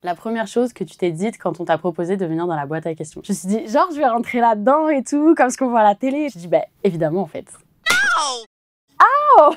La première chose que tu t'es dite quand on t'a proposé de venir dans la boîte à questions? Je me suis dit, genre, je vais rentrer là-dedans et tout, comme ce qu'on voit à la télé. Je dis, bah, évidemment, en fait. Oh.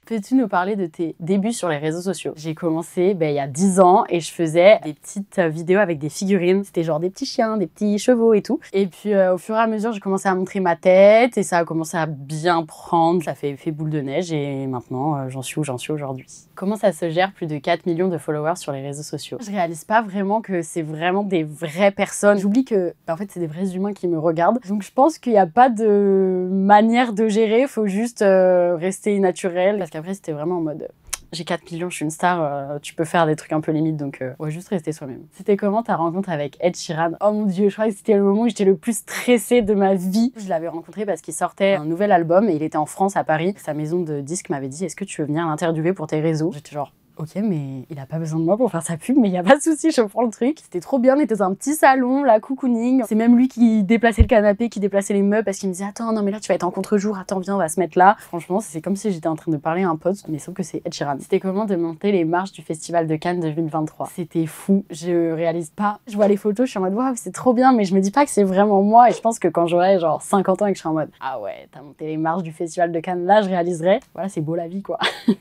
Peux-tu nous parler de tes débuts sur les réseaux sociaux? J'ai commencé il y a 10 ans et je faisais des petites vidéos avec des figurines. C'était genre des petits chiens, des petits chevaux et tout. Et puis au fur et à mesure, j'ai commencé à montrer ma tête et ça a commencé à bien prendre. Ça fait effet boule de neige et maintenant, j'en suis où j'en suis aujourd'hui. Comment ça se gère plus de 4 millions de followers sur les réseaux sociaux? Je réalise pas vraiment que c'est vraiment des vraies personnes. J'oublie que, en fait, c'est des vrais humains qui me regardent. Donc je pense qu'il n'y a pas de manière de gérer. Faut juste rester naturel. Parce qu'après, c'était vraiment en mode j'ai 4 millions, je suis une star, tu peux faire des trucs un peu limites, donc ouais, juste rester soi-même. C'était comment ta rencontre avec Ed Sheeran? Oh mon dieu, je crois que c'était le moment où j'étais le plus stressée de ma vie. Je l'avais rencontré parce qu'il sortait un nouvel album et il était en France, à Paris. Sa maison de disques m'avait dit, est-ce que tu veux venir l'interviewer pour tes réseaux? J'étais genre, ok, mais il a pas besoin de moi pour faire sa pub, mais il y a pas de souci, je prends le truc. C'était trop bien, on était dans un petit salon, là, cocooning. C'est même lui qui déplaçait le canapé, qui déplaçait les meubles parce qu'il me disait, attends, non mais là tu vas être en contre-jour, attends, viens, on va se mettre là. Franchement, c'est comme si j'étais en train de parler à un pote, mais sauf que c'est Ed Sheeran. C'était comment de monter les marches du Festival de Cannes 2023? C'était fou, je réalise pas. Je vois les photos, je suis en mode, waouh, c'est trop bien, mais je me dis pas que c'est vraiment moi et je pense que quand j'aurai genre 50 ans et que je serai en mode, ah ouais, t'as monté les marches du Festival de Cannes, là je réaliserai. Voilà, c'est beau la vie, quoi.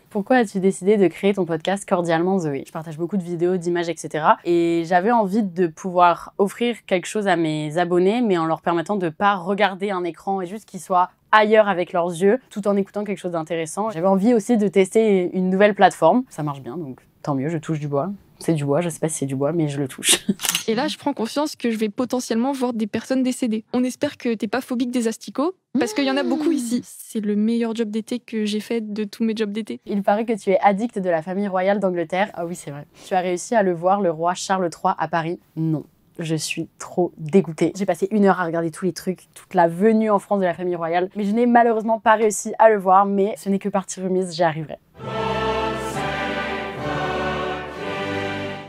Pourquoi as-tu décidé de créer ton podcast Cordialement Zoé? Je partage beaucoup de vidéos, d'images, etc. Et j'avais envie de pouvoir offrir quelque chose à mes abonnés, mais en leur permettant de pas regarder un écran et juste qu'ils soient ailleurs avec leurs yeux, tout en écoutant quelque chose d'intéressant. J'avais envie aussi de tester une nouvelle plateforme. Ça marche bien, donc tant mieux, je touche du bois. C'est du bois, je sais pas si c'est du bois, mais je le touche. Et là, je prends conscience que je vais potentiellement voir des personnes décédées. On espère que t'es pas phobique des asticots, parce qu'il y en a beaucoup ici. C'est le meilleur job d'été que j'ai fait de tous mes jobs d'été. Il paraît que tu es addict de la famille royale d'Angleterre. Ah oui, c'est vrai. Tu as réussi à le voir, le roi Charles III, à Paris? Non. Je suis trop dégoûtée. J'ai passé 1 heure à regarder tous les trucs, toute la venue en France de la famille royale, mais je n'ai malheureusement pas réussi à le voir, mais ce n'est que partie remise, j'y arriverai.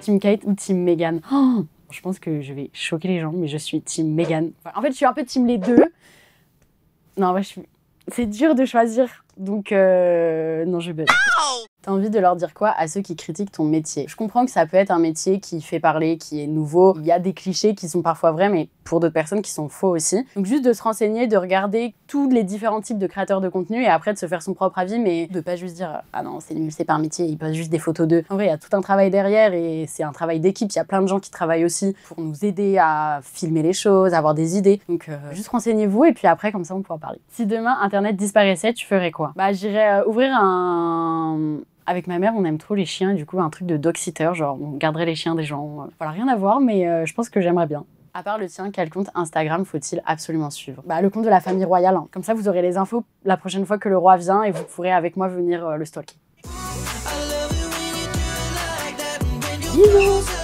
Team Kate ou Team Meghan? Oh, je pense que je vais choquer les gens, mais je suis Team Meghan. Enfin, en fait, je suis un peu Team les deux. Non, ouais, c'est dur de choisir, donc non, je buzz. T'as envie de leur dire quoi à ceux qui critiquent ton métier? Je comprends que ça peut être un métier qui fait parler, qui est nouveau. Il y a des clichés qui sont parfois vrais, mais pour d'autres personnes qui sont faux aussi. Donc juste de se renseigner, de regarder tous les différents types de créateurs de contenu et après de se faire son propre avis, mais de pas juste dire « Ah non, c'est nul, c'est pas un métier, ils postent juste des photos d'eux ». En vrai, il y a tout un travail derrière et c'est un travail d'équipe. Il y a plein de gens qui travaillent aussi pour nous aider à filmer les choses, à avoir des idées. Donc juste renseignez-vous et puis après, comme ça, on pourra parler. Si demain, Internet disparaissait, tu ferais quoi? Bah, j'irais ouvrir un... Avec ma mère, on aime trop les chiens, du coup, un truc de dog-sitter, genre on garderait les chiens des gens. Voilà, rien à voir, mais je pense que j'aimerais bien. À part le tien, quel compte Instagram faut-il absolument suivre? Bah, le compte de la famille royale. Hein. Comme ça, vous aurez les infos la prochaine fois que le roi vient et vous pourrez avec moi venir le stalker. Bisous!